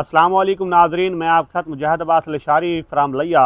अस्सलाम वालेकुम नाजरीन, मैं आपके साथ मुजाहिद अब्बास लशारी फ्राम लिया।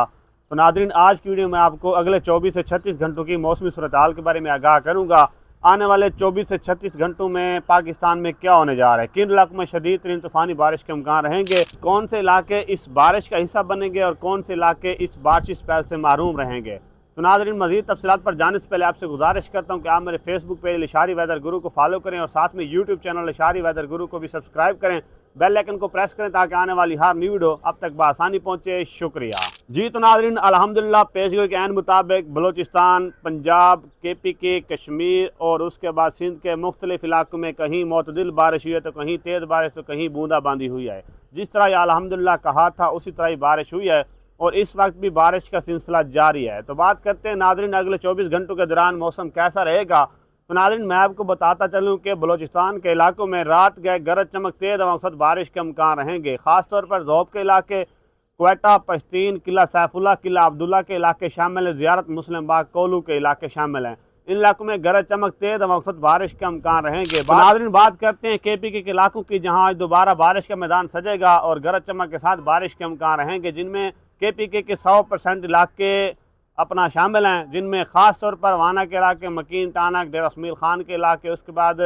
तो नाजरीन, आज की वीडियो में आपको अगले 24 से 36 घंटों की मौसमी सूरत हाल के बारे में आगाह करूंगा। आने वाले 24 से 36 घंटों में पाकिस्तान में क्या होने जा रहा है, किन इलाकों में शदीद तरीन तूफ़ानी बारिश के इम्कान रहेंगे, कौन से इलाके इस बारिश का हिस्सा बनेंगे और कौन से इलाके इस बारिश स्पेल से महरूम रहेंगे। तो नाज़रीन, मज़ीद तफसीलात पर जाने से पहले आपसे गुजारिश करता हूँ कि आप मेरे फेसबुक पेज लिशारी वेदर गुरु को फॉलो करें और साथ में यूट्यूब चैनल लिशारी वेदर गुरु को भी सब्सक्राइब करें, बेल आइकन को प्रेस करें ताकि आने वाली हर न्यू वीडियो अब तक बआसानी पहुँचे। शुक्रिया जी। तो नाज़रीन, अल्हम्दुलिल्लाह पेशगोई के ऐन मुताबिक बलोचिस्तान, पंजाब, KPK, कश्मीर और उसके बाद सिंध के मुख्तलिफ इलाकों में कहीं मोतदिल बारिश हुई है तो कहीं तेज़ बारिश तो कहीं बूंदाबांदी हुई है। जिस तरह यह अल्हम्दुलिल्लाह कहा था उसी तरह ही बारिश हुई है और इस वक्त भी बारिश का सिलसिला जारी है। तो बात करते हैं नाज़रीन, अगले 24 घंटों के दौरान मौसम कैसा रहेगा। तो नाज़रीन, मैं आपको बताता चलूँ कि बलोचिस्तान के इलाकों में रात गए गरज चमक तेज़ मकसद बारिश के इम्कान रहेंगे। ख़ासतौर पर ज़ोब के इलाके, क्वेटा, पश्तीन, किला सैफुल्ला, किला अब्दुल्ला के इलाके शामिल हैं, ज़ियारत मुस्लिम बाग, कोलू के इलाके शामिल हैं। इन इलाकों में गरज चमक तेज़ मकसद बारिश के इम्कान रहेंगे। नाज़रीन, बात करते हैं KPK के इलाकों की, जहाँ आज दोबारा बारिश का मैदान सजेगा और गरज चमक के साथ बारिश के इम्कान रहेंगे, जिनमें KPK के 100% इलाके अपना शामिल हैं, जिनमें ख़ास तौर पर वाना के इलाके, मकीन, टानक, डेरा इसमाइल खान के इलाके, उसके बाद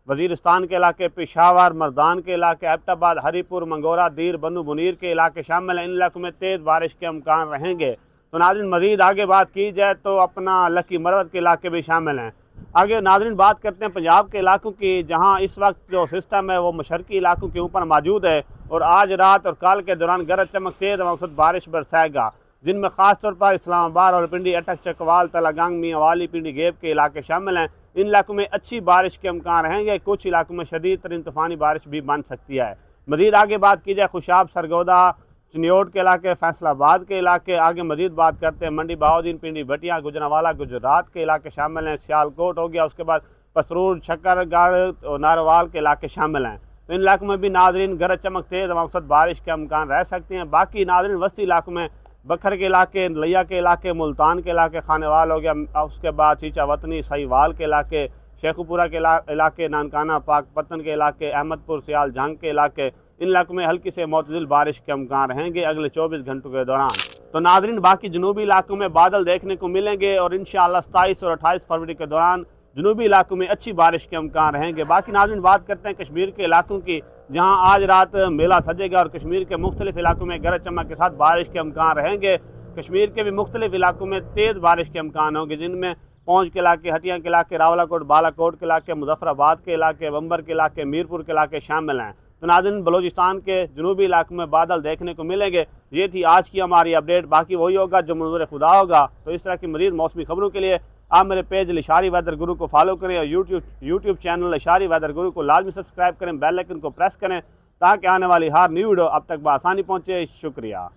वज़ीरिस्तान के इलाके, पेशावर, मर्दान के इलाके, एबटाबाद, हरीपुर, मंगोरा, दीर, बनू मुनीर के इलाके शामिल हैं। इन इलाकों में तेज़ बारिश के इम्कान रहेंगे। तो नाज़रीन, मज़ीद आगे बात की जाए तो अपना लकी मरवत के इलाके भी शामिल हैं। आगे नाज़रीन बात करते हैं पंजाब के इलाकों की, जहाँ इस वक्त जो सिस्टम है वो मशरकी इलाकों के ऊपर मौजूद है और आज रात और कल के दौरान गरज चमक तेज़ मकसद बारिश बरसाएगा, जिनमें ख़ास तौर पर इस्लामाबाद, रावलपिंडी, अटक, चकवाल, तलागंग, मियांवाली, पिंडी गेब के इलाके शामिल हैं। इन इलाकों में अच्छी बारिश के इम्कान रहेंगे। कुछ इलाकों में शदीद तरीन तूफ़ानी बारिश भी बन सकती है। मज़ीद आगे बात की जाए खुशाब, सरगोदा, चिन्योट के इलाके, फैसलाबाद के इलाके। आगे मज़ीद बात करते हैं मंडी बहाउद्दीन, पिंडी भटिया, गुजरांवाला, गुजरात के इलाके शामिल हैं। सियालकोट हो गया, उसके बाद पसरूर, शक्करगढ़ और नारवाल के इलाके शामिल हैं। तो इन इलाकों में भी नाज़रीन गरज चमक तेज़ मकसद बारिश के इम्कान रह सकते हैं। बाकी नाज़रीन वस्ती इलाकों में बखर के इलाके, लिया के इलाके, मुल्तान के इलाके, खानेवाल हो गया, उसके बाद चीचा वतनी, सहीवाल के इलाके, शेखुपुरा के इलाके, नानकाना, पाकपतन के इलाके, अहमदपुर, सियाल जंग के इलाके। इन इलाकों में हल्की से मोतदिल बारिश के इम्कान रहेंगे अगले 24 घंटों के दौरान। तो नाज़रीन, बाकी जनूबी इलाकों में बादल देखने को मिलेंगे और इंशाअल्लाह 27 और 28 फरवरी के दौरान जनूबी इलाकों में अच्छी बारिश के इम्कान रहेंगे। बाकी नाज़रीन बात करते हैं कश्मीर के इलाकों की, जहाँ आज रात मेला सजेगा और कश्मीर के मुख्तलिफ इलाकों में गरज चमक के साथ बारिश के इम्कान रहेंगे। कश्मीर के भी मुख्तलिफ इलाकों में तेज़ बारिश के इम्कान होंगे, जिनमें पौंछ के इलाके, हटिया के इलाके, रावलाकोट, बालाकोट के इलाके, मुजफ्फराबाद के इलाके, बम्बर के इलाके, मीरपुर के इलाके शामिल हैं। तो नाज़रीन, बलोचिस्तान के जनूबी इलाकों में बादल देखने को मिलेंगे। ये थी आज की हमारी अपडेट। बाकी वही होगा जो मंजूर खुदा होगा। तो इस तरह की मज़ीद मौसमी खबरों के लिए आप मेरे पेज लिशारी वेदर गुरु को फॉलो करें और यूट्यूब चैनल लिशारी वेदर गुरु को लाजमी सब्सक्राइब करें, बेल आइकन को प्रेस करें ताकि आने वाली हर न्यू वीडियो अब तक बआसानी पहुँचे। शुक्रिया।